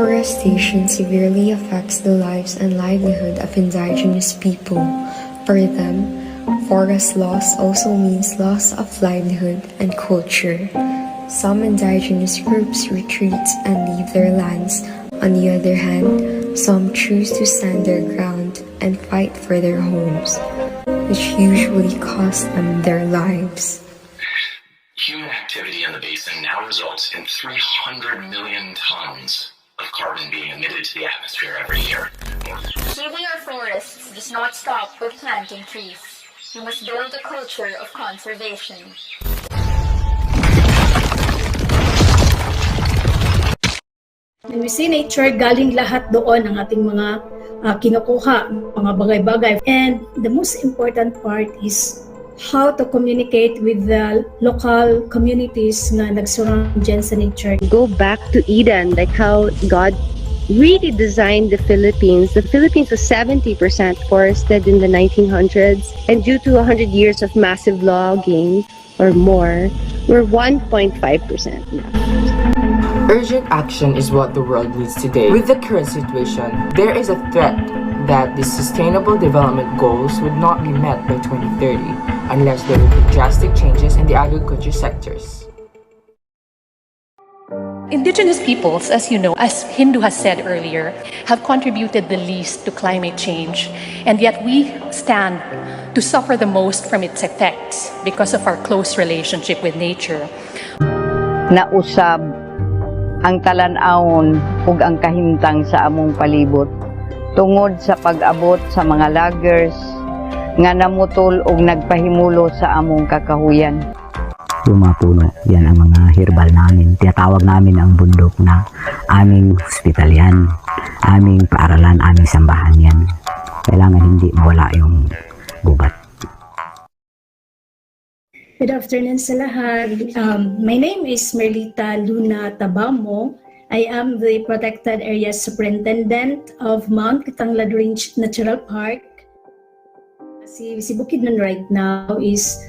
Deforestation severely affects the lives and livelihood of indigenous people. For them, forest loss also means loss of livelihood and culture. Some indigenous groups retreat and leave their lands. On the other hand, some choose to stand their ground and fight for their homes, which usually cost them their lives. Human activity in the basin now results in 300 million tons of carbon being emitted to the atmosphere every year. Saving our forests does not stop with planting trees. We must build a culture of conservation. When we say nature, galing lahat doon ang ating mga kinukuha, mga bagay-bagay. And the most important part is how to communicate with the local communities na nagsurround dyan sa nature. Go back to Eden, like how God really designed the Philippines. The Philippines was 70% forested in the 1900s, and due to 100 years of massive logging or more, we're 1.5% now. Urgent action is what the world needs today. With the current situation, there is a threat that the Sustainable Development Goals would not be met by 2030 unless there will be drastic changes in the agriculture sectors. Indigenous peoples, as you know, as Hindu has said earlier, have contributed the least to climate change, and yet we stand to suffer the most from its effects because of our close relationship with nature. Nausab ang talan-awon ug ang kahimtang sa among palibot tungod sa pag-abot sa mga loggers nga namutol ug nagpahimulo sa among kakahuyan. Yung mga puno, yan ang mga herbal namin. Tinatawag namin ang bundok na aming hospital yan, aming paaralan, aming sambahan yan. Kailangan hindi mawala yung gubat. Good afternoon sa lahat. My name is Merlita Luna Tabamo. I am the Protected Area Superintendent of Mount Kitanglad Range Natural Park. Si Bukidnon right now is,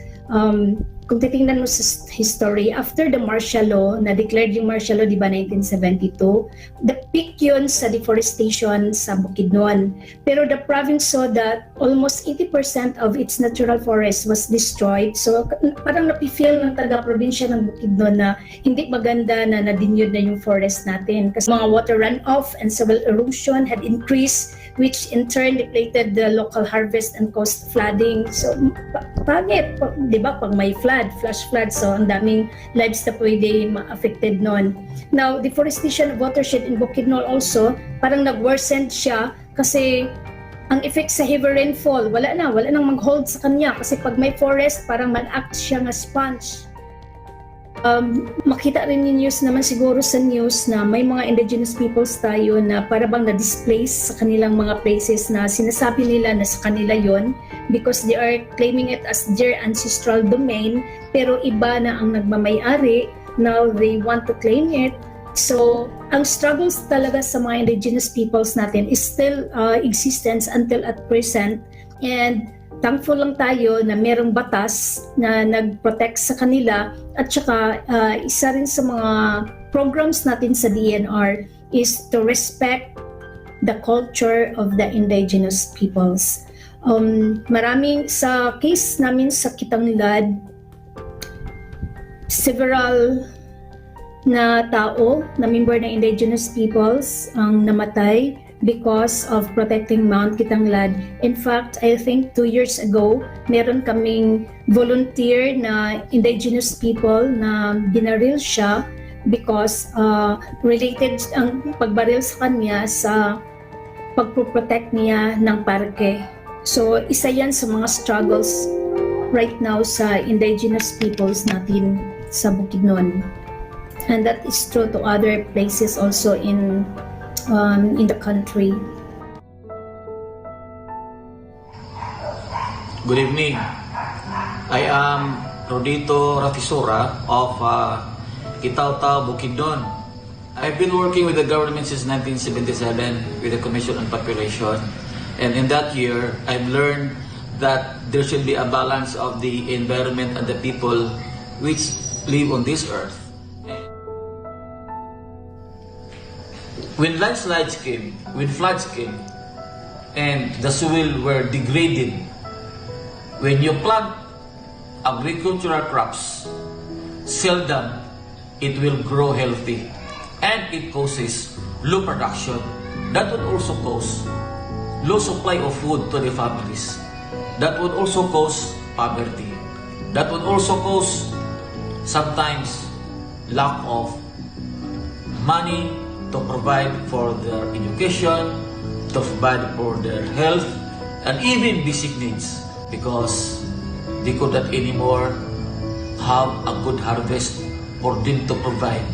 kung titingnan mo sa history, after the martial law, na-declared yung martial law, di ba, 1972, the peak yun sa deforestation sa Bukidnon. Pero the province saw that almost 80% of its natural forest was destroyed. So parang napifeel ng taga-probinsya ng Bukidnon na hindi maganda na nadinyod na yung forest natin. Kasi mga water runoff and soil erosion had increased, which in turn depleted the local harvest and caused flooding. So pangit, di ba, pag may flash flood, so ang daming lives na pwede ma-affected nun. Now, deforestation of watershed in Bukidnon also, parang nag-worsen siya kasi ang effect sa heavy rainfall, wala nang mag-hold sa kanya kasi pag may forest, parang mag-act siya nga sponge. Makita rin yung news naman siguro sa news na may mga indigenous peoples tayo na para bang na-displace sa kanilang mga places na sinasabi nila na sa kanila yon because they are claiming it as their ancestral domain, pero iba na ang nagmamay-ari. Now they want to claim it. So ang struggles talaga sa mga indigenous peoples natin is still existence until at present, and thankful lang tayo na merong batas na nag-protect sa kanila, at saka isa rin sa mga programs natin sa DNR is to respect the culture of the indigenous peoples. Maraming sa case namin sa Kitanglad, several na tao na member ng indigenous peoples ang namatay because of protecting Mount Kitanglad. In fact, I think 2 years ago, meron kaming volunteer na indigenous people na binaril siya because related ang pagbaril sa kanya sa pagproprotect niya ng parke. So, isa yan sa mga struggles right now sa indigenous peoples natin sa Bukidnon. And that is true to other places also in the country. Good evening. I am Rodito Ratisora of Itaw-Taw, Bukidnon. I've been working with the government since 1977 with the Commission on Population, and in that year I've learned that there should be a balance of the environment and the people which live on this earth. when landslides came, when floods came, and the soil were degraded, when you plant agricultural crops, seldom it will grow healthy, and it causes low production. That would also cause low supply of food to the families. That would also cause poverty. That would also cause sometimes lack of money to provide for their education, to provide for their health, and even basic needs, because they could not anymore have a good harvest for them to provide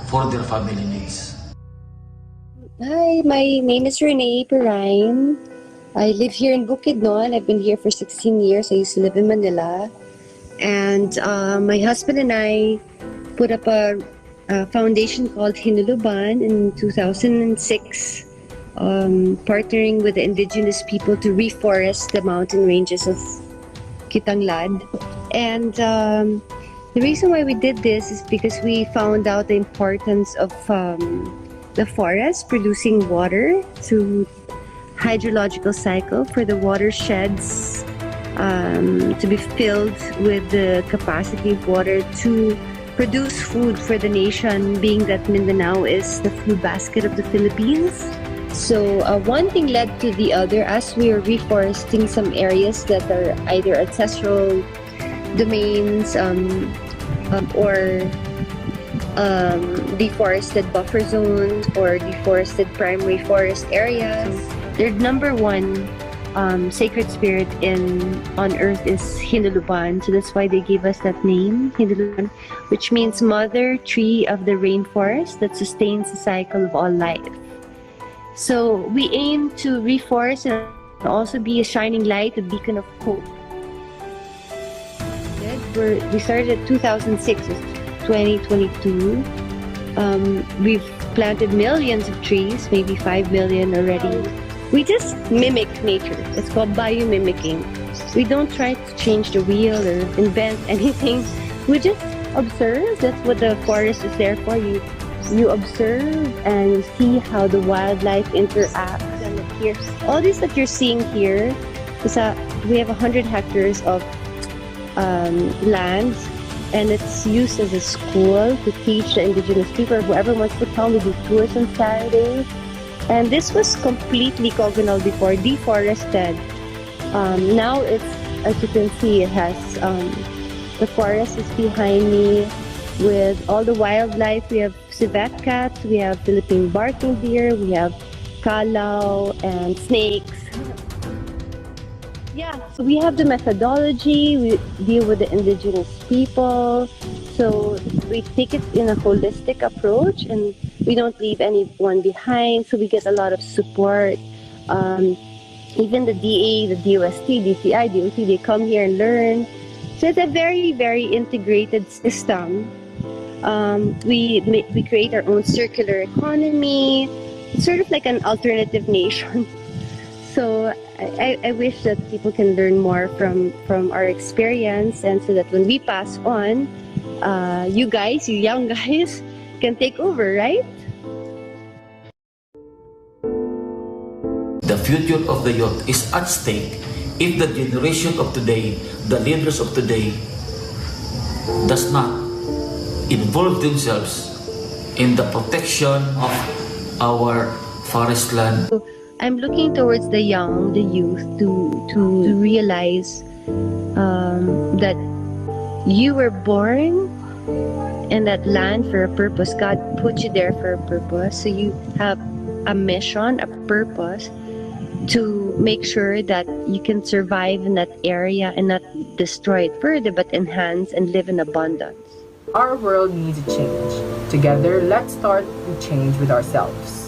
for their family needs. Hi, my name is Renee Perrine. I live here in Bukidnon. I've been here for 16 years. I used to live in Manila. And my husband and I put up a foundation called Hinuluban in 2006, partnering with the indigenous people to reforest the mountain ranges of Kitanglad. And the reason why we did this is because we found out the importance of the forest producing water through hydrological cycle for the watersheds to be filled with the capacity of water to produce food for the nation, being that Mindanao is the food basket of the Philippines. So one thing led to the other as we are reforesting some areas that are either ancestral domains or deforested buffer zones or deforested primary forest areas. Their number one sacred spirit on earth is Hinuluban, so that's why they gave us that name, Hinuluban, which means mother tree of the rainforest that sustains the cycle of all life. So we aim to reforest and also be a shining light, a beacon of hope. We started in 2006, it's 2022. We've planted millions of trees, maybe 5 million already. We just mimic nature. It's called biomimicking. We don't try to change the wheel or invent anything. We just observe. That's what the forest is there for. You observe and you see how the wildlife interacts. And here, all this that you're seeing here is we have 100 hectares of land, and it's used as a school to teach the indigenous people, whoever wants to come. We do tours on Saturdays. And this was completely cogonal before, deforested. Now it's, as you can see, it has, the forest is behind me with all the wildlife. We have civet cats, we have Philippine barking deer, we have kalaw and snakes. Yeah, so we have the methodology, we deal with the indigenous people. So we take it in a holistic approach and we don't leave anyone behind. So we get a lot of support. Even the DA, the DOST, DCI, DOT, they come here and learn. So it's a very, very integrated system. We create our own circular economy. It's sort of like an alternative nation. So I wish that people can learn more from our experience, and so that when we pass on, you guys, you young guys, can take over, right? The future of the youth is at stake if the generation of today, the leaders of today, does not involve themselves in the protection of our forest land. So I'm looking towards the young, the youth, to realize that you were born in that land for a purpose. God put you there for a purpose. So you have a mission, a purpose to make sure that you can survive in that area and not destroy it further, but enhance and live in abundance. Our world needs a change. Together, let's start the change with ourselves.